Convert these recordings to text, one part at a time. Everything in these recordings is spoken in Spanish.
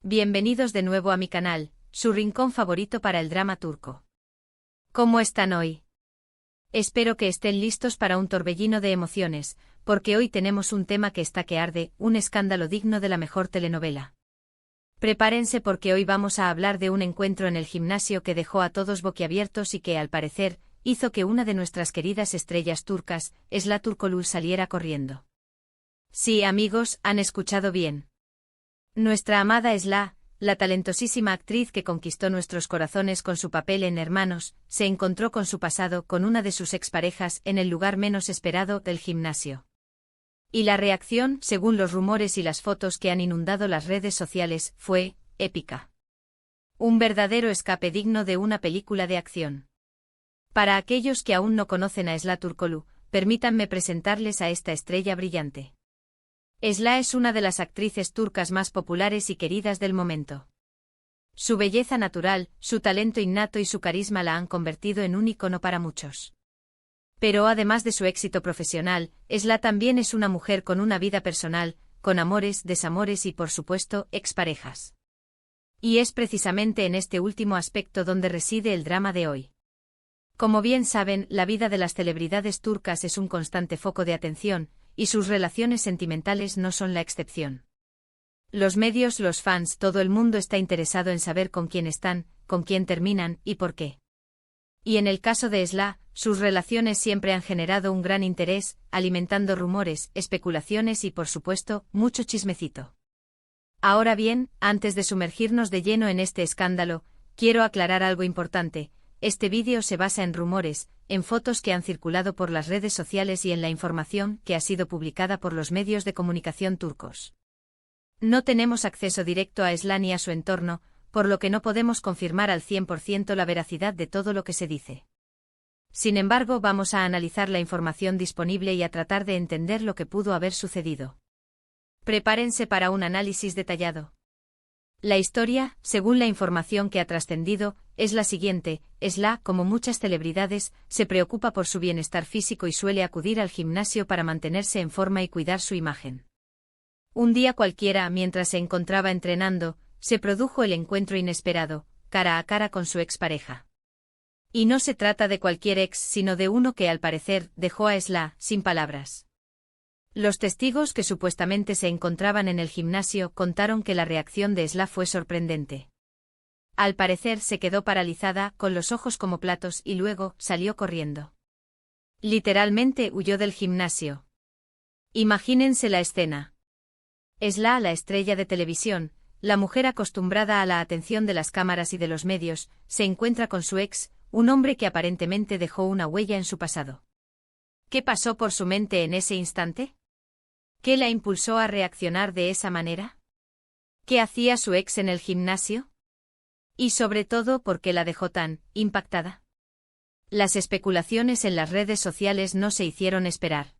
Bienvenidos de nuevo a mi canal, su rincón favorito para el drama turco. ¿Cómo están hoy? Espero que estén listos para un torbellino de emociones, porque hoy tenemos un tema que está que arde, un escándalo digno de la mejor telenovela. Prepárense porque hoy vamos a hablar de un encuentro en el gimnasio que dejó a todos boquiabiertos y que, al parecer, hizo que una de nuestras queridas estrellas turcas, Esla Turkoglu, saliera corriendo. Sí, amigos, han escuchado bien. Nuestra amada Esla, la talentosísima actriz que conquistó nuestros corazones con su papel en Hermanos, se encontró con su pasado con una de sus exparejas en el lugar menos esperado del gimnasio. Y la reacción, según los rumores y las fotos que han inundado las redes sociales, fue épica. Un verdadero escape digno de una película de acción. Para aquellos que aún no conocen a Esla Turkoglu, permítanme presentarles a esta estrella brillante. Esla es una de las actrices turcas más populares y queridas del momento. Su belleza natural, su talento innato y su carisma la han convertido en un ícono para muchos. Pero además de su éxito profesional, Esla también es una mujer con una vida personal, con amores, desamores y, por supuesto, exparejas. Y es precisamente en este último aspecto donde reside el drama de hoy. Como bien saben, la vida de las celebridades turcas es un constante foco de atención, y sus relaciones sentimentales no son la excepción. Los medios, los fans, todo el mundo está interesado en saber con quién están, con quién terminan y por qué. Y en el caso de Esla, sus relaciones siempre han generado un gran interés, alimentando rumores, especulaciones y, por supuesto, mucho chismecito. Ahora bien, antes de sumergirnos de lleno en este escándalo, quiero aclarar algo importante. Este vídeo se basa en rumores, en fotos que han circulado por las redes sociales y en la información que ha sido publicada por los medios de comunicación turcos. No tenemos acceso directo a Esla ni a su entorno, por lo que no podemos confirmar al 100% la veracidad de todo lo que se dice. Sin embargo, vamos a analizar la información disponible y a tratar de entender lo que pudo haber sucedido. Prepárense para un análisis detallado. La historia, según la información que ha trascendido, es la siguiente. Esla, como muchas celebridades, se preocupa por su bienestar físico y suele acudir al gimnasio para mantenerse en forma y cuidar su imagen. Un día cualquiera, mientras se encontraba entrenando, se produjo el encuentro inesperado, cara a cara con su expareja. Y no se trata de cualquier ex, sino de uno que, al parecer, dejó a Esla sin palabras. Los testigos que supuestamente se encontraban en el gimnasio contaron que la reacción de Esla fue sorprendente. Al parecer se quedó paralizada, con los ojos como platos y luego salió corriendo. Literalmente huyó del gimnasio. Imagínense la escena. Esla, la estrella de televisión, la mujer acostumbrada a la atención de las cámaras y de los medios, se encuentra con su ex, un hombre que aparentemente dejó una huella en su pasado. ¿Qué pasó por su mente en ese instante? ¿Qué la impulsó a reaccionar de esa manera? ¿Qué hacía su ex en el gimnasio? Y sobre todo, ¿por qué la dejó tan impactada? Las especulaciones en las redes sociales no se hicieron esperar.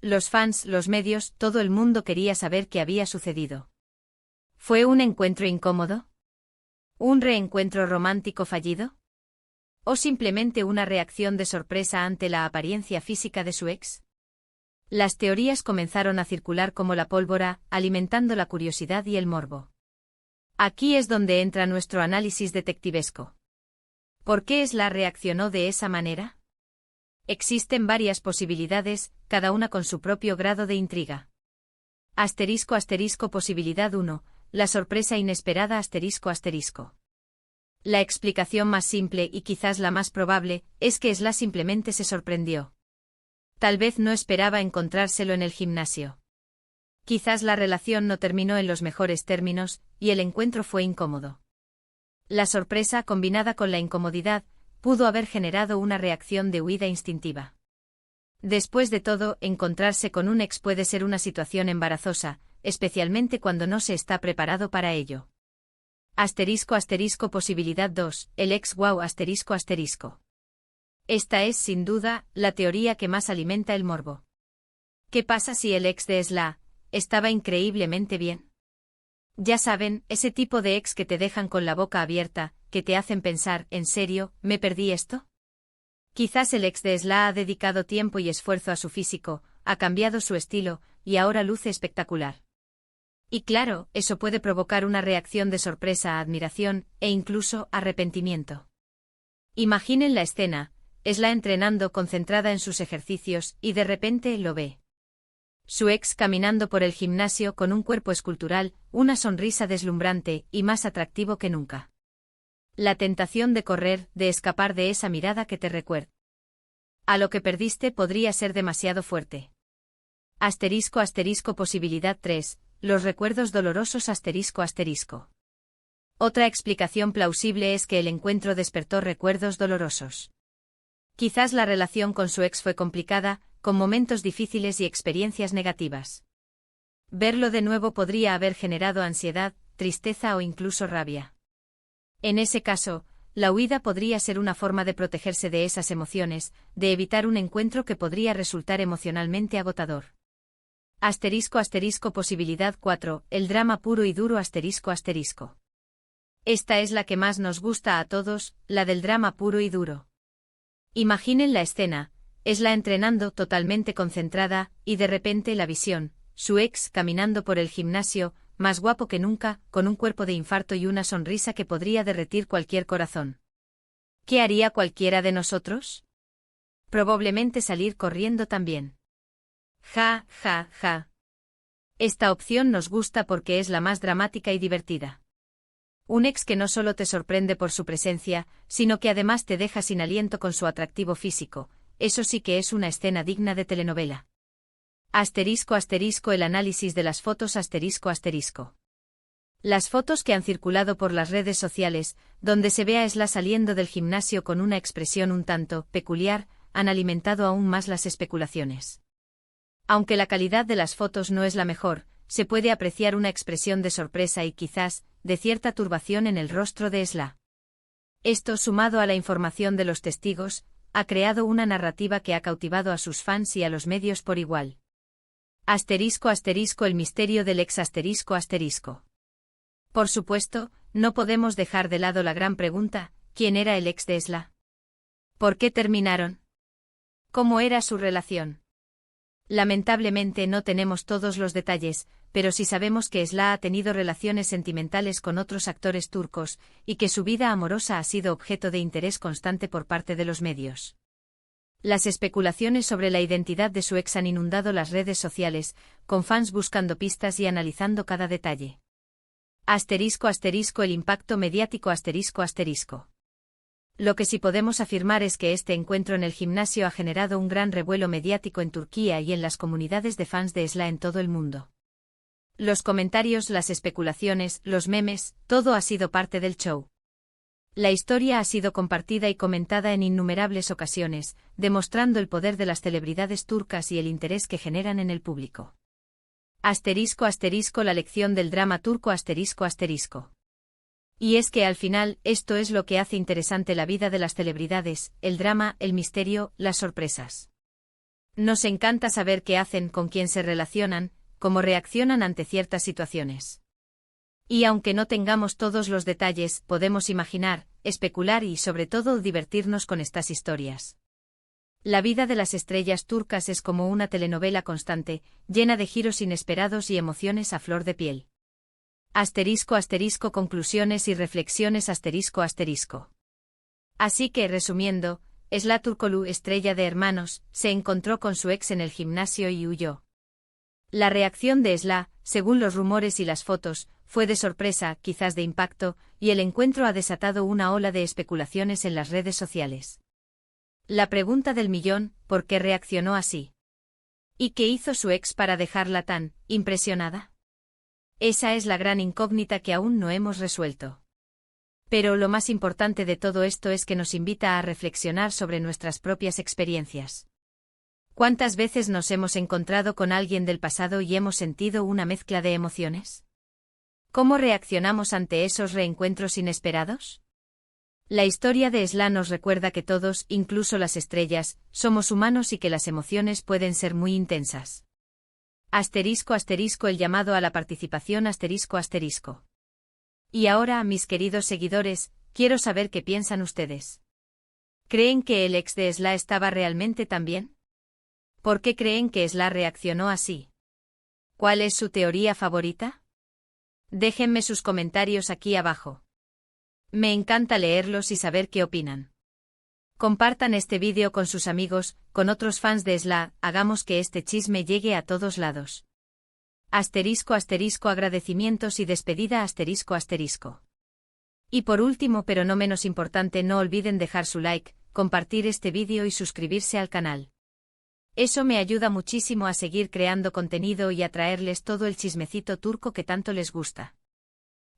Los fans, los medios, todo el mundo quería saber qué había sucedido. ¿Fue un encuentro incómodo? ¿Un reencuentro romántico fallido? ¿O simplemente una reacción de sorpresa ante la apariencia física de su ex? Las teorías comenzaron a circular como la pólvora, alimentando la curiosidad y el morbo. Aquí es donde entra nuestro análisis detectivesco. ¿Por qué Esla reaccionó de esa manera? Existen varias posibilidades, cada una con su propio grado de intriga. *** Posibilidad 1, la sorpresa inesperada ***. La explicación más simple y quizás la más probable, es que Esla simplemente se sorprendió. Tal vez no esperaba encontrárselo en el gimnasio. Quizás la relación no terminó en los mejores términos, y el encuentro fue incómodo. La sorpresa, combinada con la incomodidad, pudo haber generado una reacción de huida instintiva. Después de todo, encontrarse con un ex puede ser una situación embarazosa, especialmente cuando no se está preparado para ello. *** Posibilidad 2, el ex wow ***. Esta es, sin duda, la teoría que más alimenta el morbo. ¿Qué pasa si el ex de Esla estaba increíblemente bien? Ya saben, ese tipo de ex que te dejan con la boca abierta, que te hacen pensar, ¿en serio, me perdí esto? Quizás el ex de Esla ha dedicado tiempo y esfuerzo a su físico, ha cambiado su estilo, y ahora luce espectacular. Y claro, eso puede provocar una reacción de sorpresa, admiración, e incluso arrepentimiento. Imaginen la escena, Esla entrenando concentrada en sus ejercicios, y de repente lo ve. Su ex caminando por el gimnasio con un cuerpo escultural, una sonrisa deslumbrante, y más atractivo que nunca. La tentación de correr, de escapar de esa mirada que te recuerda a lo que perdiste podría ser demasiado fuerte. Asterisco asterisco posibilidad 3, los recuerdos dolorosos asterisco asterisco. Otra explicación plausible es que el encuentro despertó recuerdos dolorosos. Quizás la relación con su ex fue complicada, con momentos difíciles y experiencias negativas. Verlo de nuevo podría haber generado ansiedad, tristeza o incluso rabia. En ese caso, la huida podría ser una forma de protegerse de esas emociones, de evitar un encuentro que podría resultar emocionalmente agotador. Asterisco asterisco posibilidad 4, el drama puro y duro asterisco asterisco. Esta es la que más nos gusta a todos, la del drama puro y duro. Imaginen la escena, Esla entrenando totalmente concentrada, y de repente la visión, su ex caminando por el gimnasio, más guapo que nunca, con un cuerpo de infarto y una sonrisa que podría derretir cualquier corazón. ¿Qué haría cualquiera de nosotros? Probablemente salir corriendo también. Ja, ja, ja. Esta opción nos gusta porque es la más dramática y divertida. Un ex que no solo te sorprende por su presencia, sino que además te deja sin aliento con su atractivo físico, eso sí que es una escena digna de telenovela. Asterisco asterisco el análisis de las fotos asterisco asterisco. Las fotos que han circulado por las redes sociales, donde se ve a Esla saliendo del gimnasio con una expresión un tanto peculiar, han alimentado aún más las especulaciones. Aunque la calidad de las fotos no es la mejor, se puede apreciar una expresión de sorpresa y quizás, de cierta turbación en el rostro de Esla. Esto, sumado a la información de los testigos, ha creado una narrativa que ha cautivado a sus fans y a los medios por igual. Asterisco asterisco el misterio del ex asterisco asterisco. Por supuesto, no podemos dejar de lado la gran pregunta, ¿quién era el ex de Esla? ¿Por qué terminaron? ¿Cómo era su relación? Lamentablemente no tenemos todos los detalles, pero sí sabemos que Esla ha tenido relaciones sentimentales con otros actores turcos, y que su vida amorosa ha sido objeto de interés constante por parte de los medios. Las especulaciones sobre la identidad de su ex han inundado las redes sociales, con fans buscando pistas y analizando cada detalle. Asterisco asterisco el impacto mediático asterisco asterisco. Lo que sí podemos afirmar es que este encuentro en el gimnasio ha generado un gran revuelo mediático en Turquía y en las comunidades de fans de Esla en todo el mundo. Los comentarios, las especulaciones, los memes, todo ha sido parte del show. La historia ha sido compartida y comentada en innumerables ocasiones, demostrando el poder de las celebridades turcas y el interés que generan en el público. Asterisco asterisco la lección del drama turco asterisco asterisco. Y es que al final, esto es lo que hace interesante la vida de las celebridades, el drama, el misterio, las sorpresas. Nos encanta saber qué hacen, con quién se relacionan, cómo reaccionan ante ciertas situaciones. Y aunque no tengamos todos los detalles, podemos imaginar, especular y sobre todo divertirnos con estas historias. La vida de las estrellas turcas es como una telenovela constante, llena de giros inesperados y emociones a flor de piel. Asterisco asterisco conclusiones y reflexiones asterisco asterisco. Así que, resumiendo, Esla Turkoglu, estrella de Hermanos, se encontró con su ex en el gimnasio y huyó. La reacción de Esla, según los rumores y las fotos, fue de sorpresa, quizás de impacto, y el encuentro ha desatado una ola de especulaciones en las redes sociales. La pregunta del millón, ¿por qué reaccionó así? ¿Y qué hizo su ex para dejarla tan impresionada? Esa es la gran incógnita que aún no hemos resuelto. Pero lo más importante de todo esto es que nos invita a reflexionar sobre nuestras propias experiencias. ¿Cuántas veces nos hemos encontrado con alguien del pasado y hemos sentido una mezcla de emociones? ¿Cómo reaccionamos ante esos reencuentros inesperados? La historia de Esla nos recuerda que todos, incluso las estrellas, somos humanos y que las emociones pueden ser muy intensas. Asterisco asterisco el llamado a la participación asterisco asterisco. Y ahora, mis queridos seguidores, quiero saber qué piensan ustedes. ¿Creen que el ex de Esla estaba realmente tan bien? ¿Por qué creen que Esla reaccionó así? ¿Cuál es su teoría favorita? Déjenme sus comentarios aquí abajo. Me encanta leerlos y saber qué opinan. Compartan este vídeo con sus amigos, con otros fans de SLA, hagamos que este chisme llegue a todos lados. Asterisco asterisco agradecimientos y despedida asterisco asterisco. Y por último pero no menos importante, no olviden dejar su like, compartir este vídeo y suscribirse al canal. Eso me ayuda muchísimo a seguir creando contenido y a traerles todo el chismecito turco que tanto les gusta.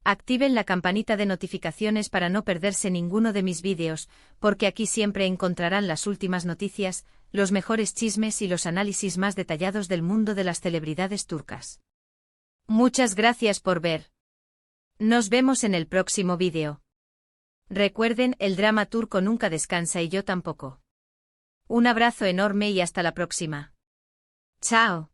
Activen la campanita de notificaciones para no perderse ninguno de mis vídeos, porque aquí siempre encontrarán las últimas noticias, los mejores chismes y los análisis más detallados del mundo de las celebridades turcas. Muchas gracias por ver. Nos vemos en el próximo vídeo. Recuerden, el drama turco nunca descansa y yo tampoco. Un abrazo enorme y hasta la próxima. Chao.